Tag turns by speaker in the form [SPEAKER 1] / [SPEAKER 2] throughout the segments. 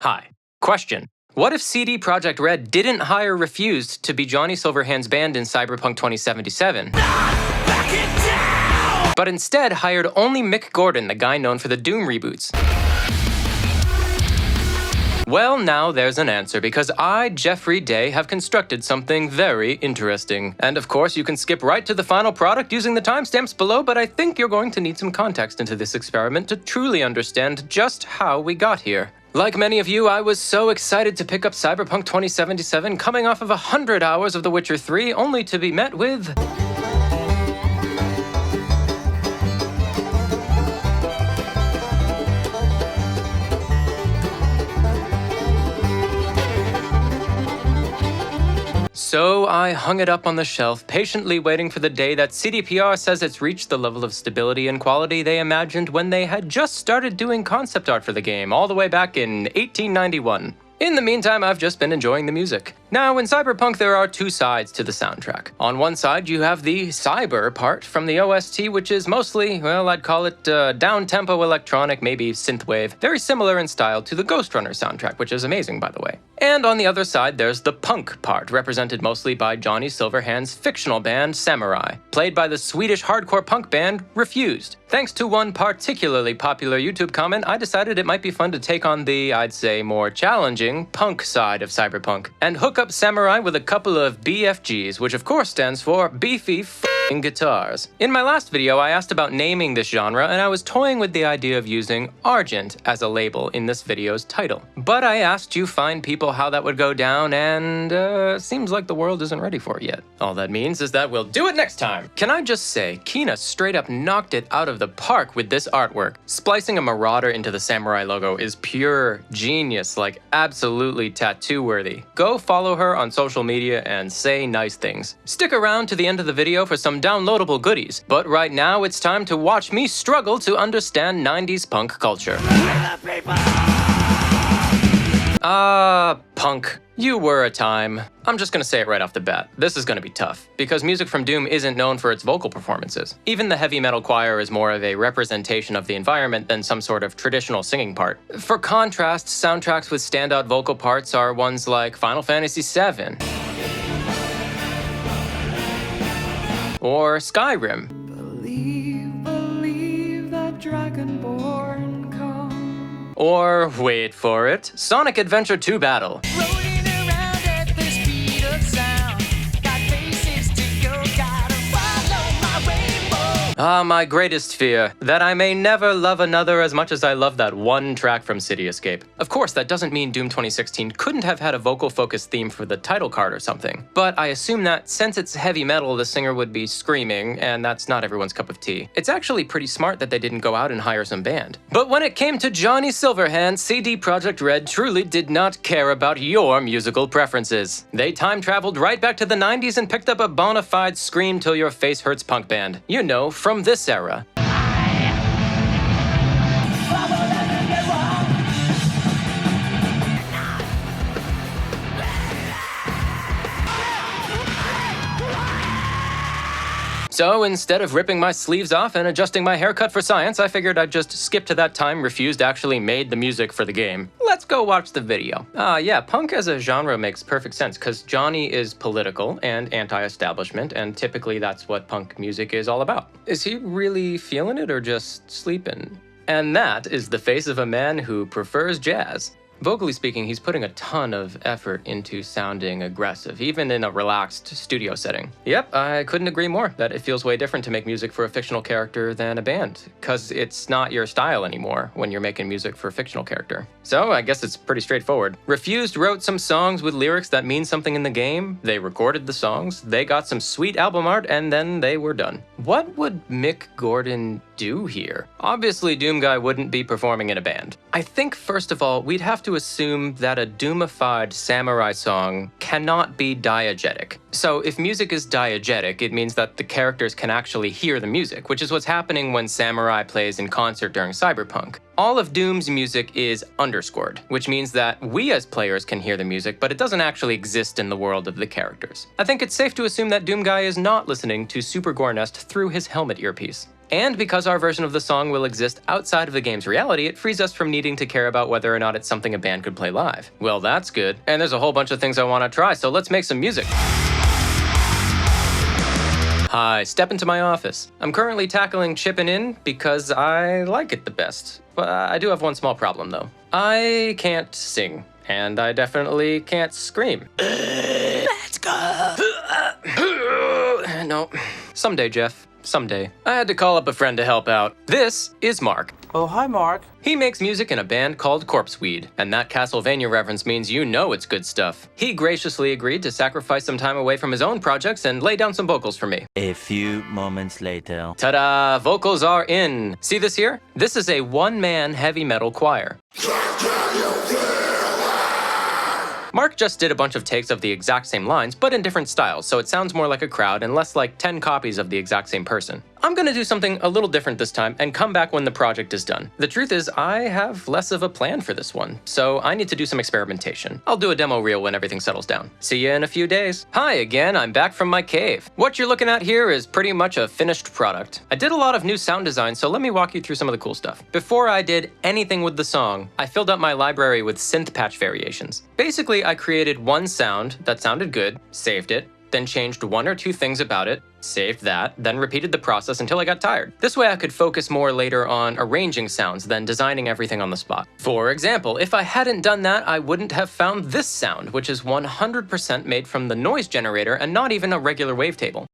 [SPEAKER 1] Hi. Question. What if CD Projekt Red didn't hire Refused to be Johnny Silverhand's band in Cyberpunk 2077? But instead hired only Mick Gordon, the guy known for the Doom reboots? Well, now there's an answer, because I, Geoffrey Day, have constructed something very interesting. And of course, you can skip right to the final product using the timestamps below, but I think you're going to need some context into this experiment to truly understand just how we got here. Like many of you, I was so excited to pick up Cyberpunk 2077, coming off of 100 hours of The Witcher 3, only to be met with... So I hung it up on the shelf, patiently waiting for the day that CDPR says it's reached the level of stability and quality they imagined when they had just started doing concept art for the game, all the way back in 1891. In the meantime, I've just been enjoying the music. Now, in Cyberpunk, there are two sides to the soundtrack. On one side, you have the cyber part from the OST, which is mostly, well, I'd call it down-tempo electronic, maybe synthwave, very similar in style to the Ghost Runner soundtrack, which is amazing, by the way. And on the other side, there's the punk part, represented mostly by Johnny Silverhand's fictional band, Samurai, played by the Swedish hardcore punk band, Refused. Thanks to one particularly popular YouTube comment, I decided it might be fun to take on the, I'd say, more challenging punk side of Cyberpunk, and hook up Samurai with a couple of BFGs, which of course stands for Beefy F***ing Guitars. In my last video, I asked about naming this genre, and I was toying with the idea of using Argent as a label in this video's title. But I asked you fine people how that would go down, and seems like the world isn't ready for it yet. All that means is that we'll do it next time. Can I just say, Kina straight up knocked it out of the park with this artwork. Splicing a marauder into the Samurai logo is pure genius, like absolutely tattoo-worthy. Go follow her on social media and say nice things. Stick around to the end of the video for some downloadable goodies, but right now it's time to watch me struggle to understand 90s punk culture. Punk. You were a time. I'm just gonna say it right off the bat. This is gonna be tough, because music from Doom isn't known for its vocal performances. Even the heavy metal choir is more of a representation of the environment than some sort of traditional singing part. For contrast, soundtracks with standout vocal parts are ones like Final Fantasy VII. Or Skyrim. Believe that Dragonborn come. Or, wait for it, Sonic Adventure 2 Battle. Rolling around at the speed of sound. Got places to go, gotta follow my rainbow. Ah, my greatest fear, that I may never love another as much as I love that one track from City Escape. Of course, that doesn't mean Doom 2016 couldn't have had a vocal-focused theme for the title card or something, but I assume that since it's heavy metal, the singer would be screaming, and that's not everyone's cup of tea. It's actually pretty smart that they didn't go out and hire some band. But when it came to Johnny Silverhand, CD Projekt Red truly did not care about your musical preferences. They time-traveled right back to the 90s and picked up a bona fide scream till your face hurts punk band. You know, from this era. So instead of ripping my sleeves off and adjusting my haircut for science, I figured I'd just skip to that time Refused actually made the music for the game. Let's go watch the video. Yeah, punk as a genre makes perfect sense, because Johnny is political and anti-establishment, and typically that's what punk music is all about. Is he really feeling it or just sleeping? And that is the face of a man who prefers jazz. Vocally speaking, he's putting a ton of effort into sounding aggressive, even in a relaxed studio setting. Yep, I couldn't agree more that it feels way different to make music for a fictional character than a band, because it's not your style anymore when you're making music for a fictional character. So I guess it's pretty straightforward. Refused wrote some songs with lyrics that mean something in the game, they recorded the songs, they got some sweet album art, and then they were done. What would Mick Gordon do here? Obviously, Doom Guy wouldn't be performing in a band. I think, first of all, we'd have to assume that a doomified samurai song cannot be diegetic. So if music is diegetic, it means that the characters can actually hear the music, which is what's happening when Samurai plays in concert during Cyberpunk. All of Doom's music is underscored, which means that we as players can hear the music, but it doesn't actually exist in the world of the characters. I think it's safe to assume that Doom Guy is not listening to Super Gore Nest through his helmet earpiece. And because our version of the song will exist outside of the game's reality, it frees us from needing to care about whether or not it's something a band could play live. Well, that's good. And there's a whole bunch of things I want to try, so let's make some music. Hi, step into my office. I'm currently tackling Chippin In because I like it the best. But I do have one small problem though. I can't sing, and I definitely can't scream. Let's go! No. Someday, Geoff. Someday. I had to call up a friend to help out. This is Mark.
[SPEAKER 2] Oh, hi, Mark.
[SPEAKER 1] He makes music in a band called Corpseweed, and that Castlevania reference means you know it's good stuff. He graciously agreed to sacrifice some time away from his own projects and lay down some vocals for me.
[SPEAKER 2] A few moments later.
[SPEAKER 1] Ta-da! Vocals are in. See this here? This is a one-man heavy metal choir. Mark just did a bunch of takes of the exact same lines, but in different styles, so it sounds more like a crowd and less like 10 copies of the exact same person. I'm gonna do something a little different this time and come back when the project is done. The truth is, I have less of a plan for this one, so I need to do some experimentation. I'll do a demo reel when everything settles down. See you in a few days. Hi again, I'm back from my cave. What you're looking at here is pretty much a finished product. I did a lot of new sound design, so let me walk you through some of the cool stuff. Before I did anything with the song, I filled up my library with synth patch variations. Basically, I created one sound that sounded good, saved it, then changed one or two things about it, saved that, then repeated the process until I got tired. This way I could focus more later on arranging sounds than designing everything on the spot. For example, if I hadn't done that, I wouldn't have found this sound, which is 100% made from the noise generator and not even a regular wavetable.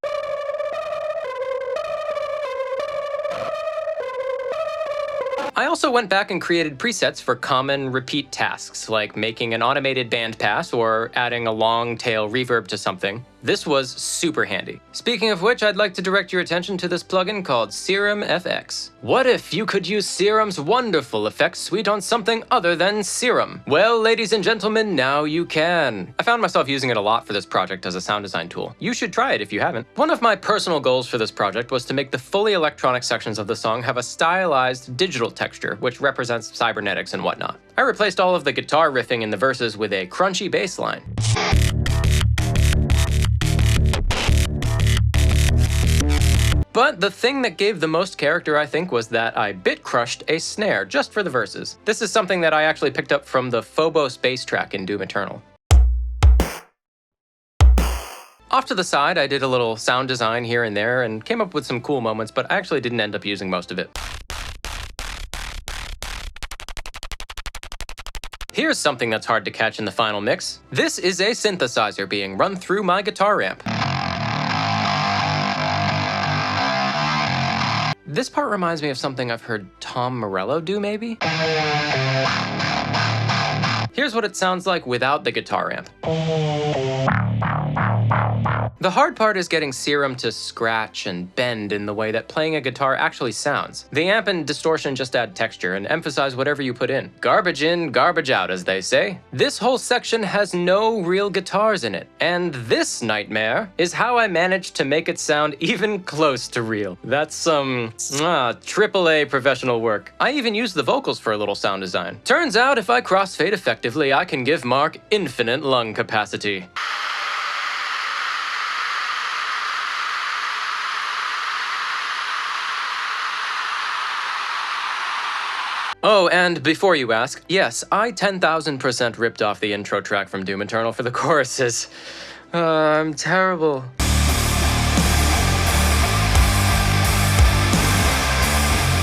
[SPEAKER 1] I also went back and created presets for common repeat tasks, like making an automated band pass or adding a long tail reverb to something. This was super handy. Speaking of which, I'd like to direct your attention to this plugin called Serum FX. What if you could use Serum's wonderful effects suite on something other than Serum? Well, ladies and gentlemen, now you can. I found myself using it a lot for this project as a sound design tool. You should try it if you haven't. One of my personal goals for this project was to make the fully electronic sections of the song have a stylized digital texture, which represents cybernetics and whatnot. I replaced all of the guitar riffing in the verses with a crunchy bass line. But the thing that gave the most character, I think, was that I bit crushed a snare just for the verses. This is something that I actually picked up from the Phobos bass track in Doom Eternal. Off to the side, I did a little sound design here and there and came up with some cool moments, but I actually didn't end up using most of it. Here's something that's hard to catch in the final mix. This is a synthesizer being run through my guitar amp. This part reminds me of something I've heard Tom Morello do, maybe? Here's what it sounds like without the guitar amp. The hard part is getting Serum to scratch and bend in the way that playing a guitar actually sounds. The amp and distortion just add texture and emphasize whatever you put in. Garbage in, garbage out, as they say. This whole section has no real guitars in it, and this nightmare is how I managed to make it sound even close to real. That's some AAA professional work. I even used the vocals for a little sound design. Turns out if I crossfade effectively, I can give Mark infinite lung capacity. Oh, and before you ask, yes, I 10,000% ripped off the intro track from Doom Eternal for the choruses. I'm terrible.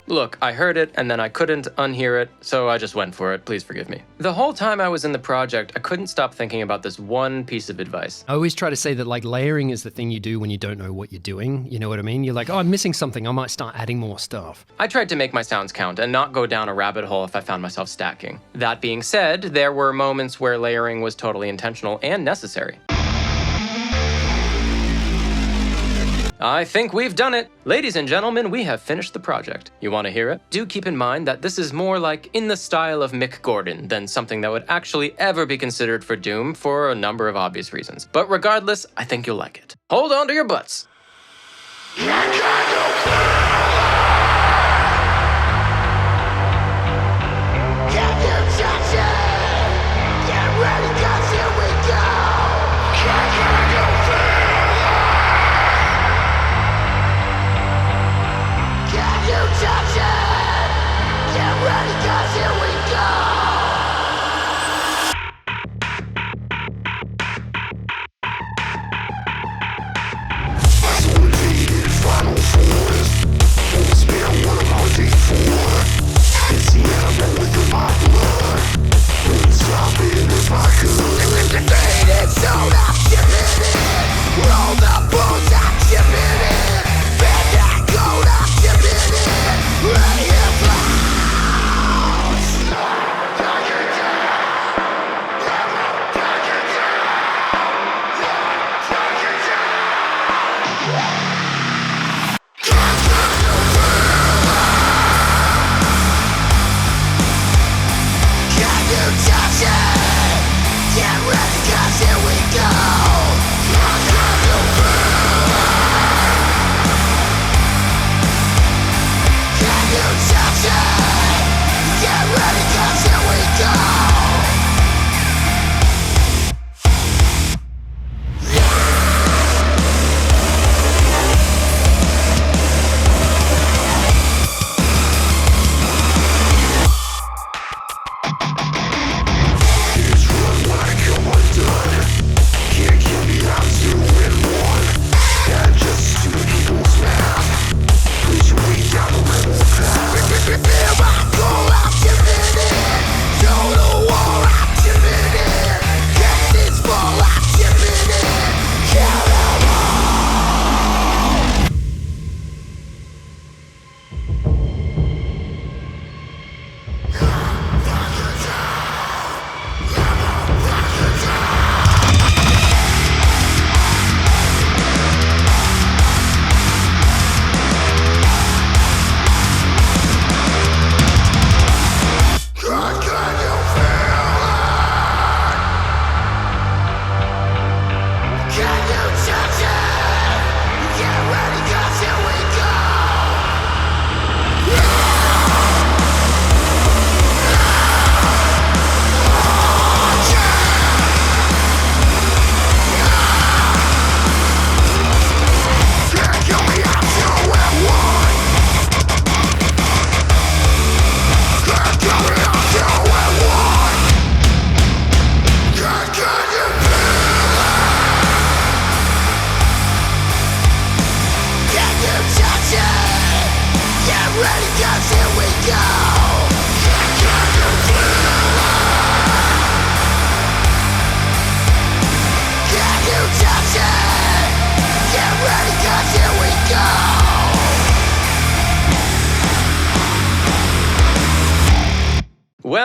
[SPEAKER 1] Look, I heard it, and then I couldn't unhear it, so I just went for it. Please forgive me. The whole time I was in the project, I couldn't stop thinking about this one piece of advice.
[SPEAKER 3] I always try to say that, like, layering is the thing you do when you don't know what you're doing. You know what I mean? You're like, oh, I'm missing something. I might start adding more stuff.
[SPEAKER 1] I tried to make my sounds count and not go down a rabbit hole if I found myself stacking. That being said, there were moments where layering was totally intentional and necessary. I think we've done it. Ladies and gentlemen, we have finished the project. You want to hear it? Do keep in mind that this is more like in the style of Mick Gordon than something that would actually ever be considered for Doom for a number of obvious reasons. But regardless, I think you'll like it. Hold on to your butts.
[SPEAKER 4] Get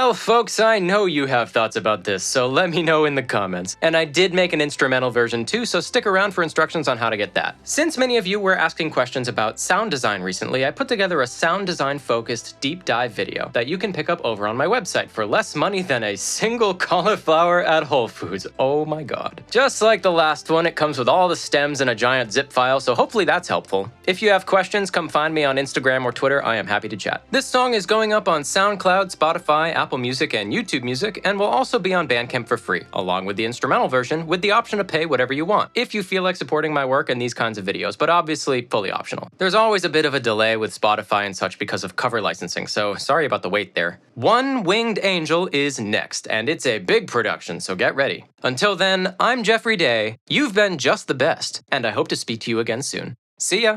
[SPEAKER 1] Well, folks, I know you have thoughts about this, so let me know in the comments. And I did make an instrumental version too, so stick around for instructions on how to get that. Since many of you were asking questions about sound design recently, I put together a sound design focused deep dive video that you can pick up over on my website for less money than a single cauliflower at Whole Foods. Oh my god. Just like the last one, it comes with all the stems in a giant zip file, so hopefully that's helpful. If you have questions, come find me on Instagram or Twitter. I am happy to chat. This song is going up on SoundCloud, Spotify, Apple Music, and YouTube Music, and will also be on Bandcamp for free, along with the instrumental version, with the option to pay whatever you want, if you feel like supporting my work and these kinds of videos, but obviously fully optional. There's always a bit of a delay with Spotify and such because of cover licensing, so sorry about the wait there. One Winged Angel is next, and it's a big production, so get ready. Until then, I'm Geoffrey Day, you've been just the best, and I hope to speak to you again soon. See ya!